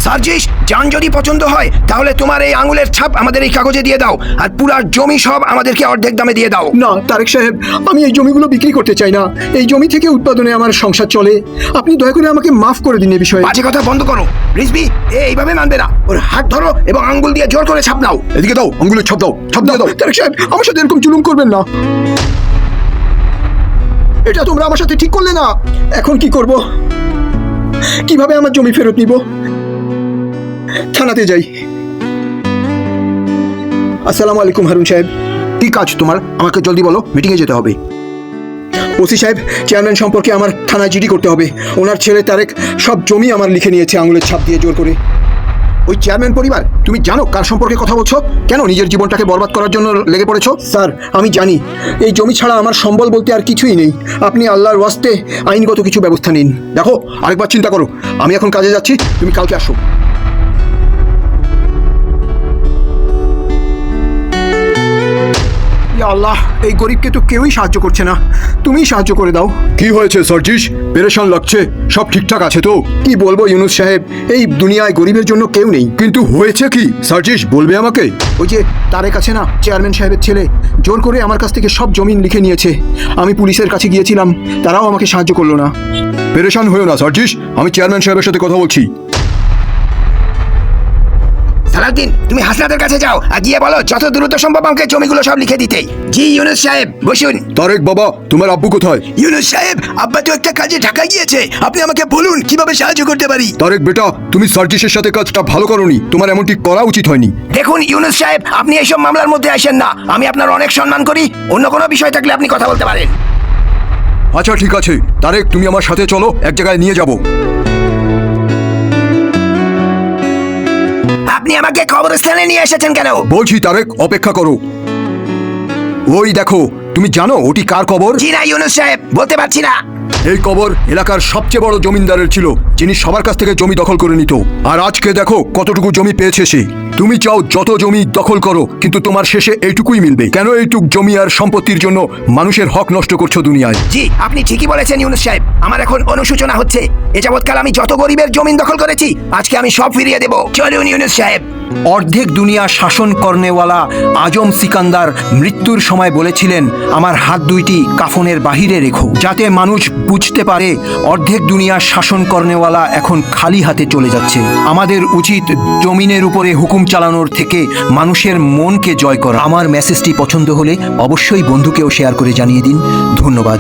সার্জিস, জান যদি পছন্দ হয় তাহলে তোমার এই আঙুলের ছাপ আমাদের এই কাগজে দিয়ে দাও, আর পুরা জমি সব আমাদেরকে অর্ধেক দামে দিয়ে দাও। না তারেক সাহেব, আমি এই জমিগুলো বিক্রি করতে চাই না। এই জমি থেকে উৎপাদনে আমার সংসার চলে। আপনি দয়া করে আমাকে মাফ করে দিন এ বিষয়ে। বাজে কথা বন্ধ করো রিজভি, এইভাবে মানবে না। ওর হাত ধরো এবং আঙ্গুল দিয়ে জোর করে ছাপ নাও। এদিকে দাও, আঙ্গুলের ছাপ দাও, ছাপ দিয়ে দাও। তারেক সাহেব, আমার সাথে এরকম জুলুম করবেন না। এটা তোমরা আমার সাথে ঠিক করলে না। এখন কি করব? কিভাবে আমার জমি ফেরত নিব? থানাতে যাই। আসসালামু আলাইকুম হারুন সাহেব। কি কাজ তোমার? আমাকে জলদি বলো, মিটিংয়ে যেতে হবে। ওসি সাহেব, চেয়ারম্যান সম্পর্কে আমার থানায় জিডি করতে হবে। ওনার ছেলে তারেক সব জমি আমার লিখে নিয়েছে আঙুলের ছাপ দিয়ে জোর করে। ওই চেয়ারম্যান পরিবার, তুমি জানো কার সম্পর্কে কথা বলছো? কেন নিজের জীবনটাকে বরবাদ করার জন্য লেগে পড়েছো? স্যার, আমি জানি এই জমি ছাড়া আমার সম্বল বলতে আর কিছুই নেই। আপনি আল্লাহর ওয়াস্তে আইনগত কিছু ব্যবস্থা নিন। দেখো, আরেকবার চিন্তা করো। আমি এখন কাজে যাচ্ছি, তুমি কালকে আসো। ইয়া আল্লাহ, এই গরিবকে তো কেউই সাহায্য করছে না। তুমিই সাহায্য করে দাও। কি হয়েছে সার্জিস? পেরেশান লাগছে? সব ঠিকঠাক আছে তো? কি বলবো ইউনুস সাহেব, এই দুনিয়ায় গরিবের জন্য কেউ নেই। কিন্তু হয়েছে কি সার্জিস, বলবে আমাকে? ওই যে তারেক আছে না, চেয়ারম্যান সাহেবের ছেলে, জোর করে আমার কাছ থেকে সব জমিন লিখে নিয়েছে। আমি পুলিশের কাছে গিয়েছিলাম, তারাও আমাকে সাহায্য করলো না। পেরেশান হয়েও না সার্জিস, আমি চেয়ারম্যান সাহেবের সাথে কথা বলছি। সালাউদ্দিন, তুমি হাসনাতের কাছে যাও আর গিয়ে বলো যত দ্রুত সম্ভব আমাকে জমিগুলো সব লিখে দিতে। জি ইউনুস সাহেব, বসুন। তারেক বাবা, তোমার আব্বু কোথায়? ইউনুস সাহেব, আব্বা তো একটা কাজে ঢাকা গিয়েছে। আপনি আমাকে বলুন কিভাবে সাহায্য করতে পারি। তারেক বেটা, তুমি সার্জিসের সাথে কাজটা ভালো করোনি। তোমার এমনটি করা উচিত হয়নি। দেখুন ইউনুস সাহেব, আপনি এইসব মামলার মধ্যে আসেন না। আমি আপনার অনেক সম্মান করি। অন্য কোনো বিষয় থাকলে আপনি কথা বলতে পারেন। আচ্ছা ঠিক আছে তারেক, তুমি আমার সাথে চলো, এক জায়গায় নিয়ে যাব। আপনি আমাকে কবরস্থানে নিয়ে এসেছেন কেন? বলছি তারেক, অপেক্ষা করো। ওই দেখো, তুমি জানো ওটি কার কবর? জি না ইউনুস সাহেব, বলতে পারছি না। এই কবর এলাকার সবচেয়ে বড় জমিদারের ছিল, যিনি সবার কাছ থেকে জমি দখল করে নিত। আর আজকে দেখো কতটুকু জমি পেয়েছে সে। তুমি চাও যত জমি দখল করো, কিন্তু তোমার শেষে এইটুকুই মিলবে। কেন এইটুক জমি আর সম্পত্তির জন্য মানুষের হক নষ্ট করছো দুনিয়ায়? জি, আপনি ঠিকই বলেছেন ইউনুস সাহেব। আমার এখন অনুশোচনা হচ্ছে। এ যাবৎকাল আমি যত গরিবের জমিন দখল করেছি, আজকে আমি সব ফিরিয়ে দেব। চলুন ইউনুস সাহেব। অর্ধেক দুনিয়া শাসন করনেওয়ালা আজম সিকান্দার মৃত্যুর সময় বলেছিলেন, আমার হাত দুইটি কাফনের বাহিরে রেখো, যাতে মানুষ বুঝতে পারে অর্ধেক দুনিয়া শাসন করনেওয়ালা এখন খালি হাতে চলে যাচ্ছে। আমাদের উচিত জমিনের উপরে হুকুম চালানোর থেকে মানুষের মনকে জয় করা। আমার মেসেজটি পছন্দ হলে অবশ্যই বন্ধুকেও শেয়ার করে জানিয়ে দিন। ধন্যবাদ।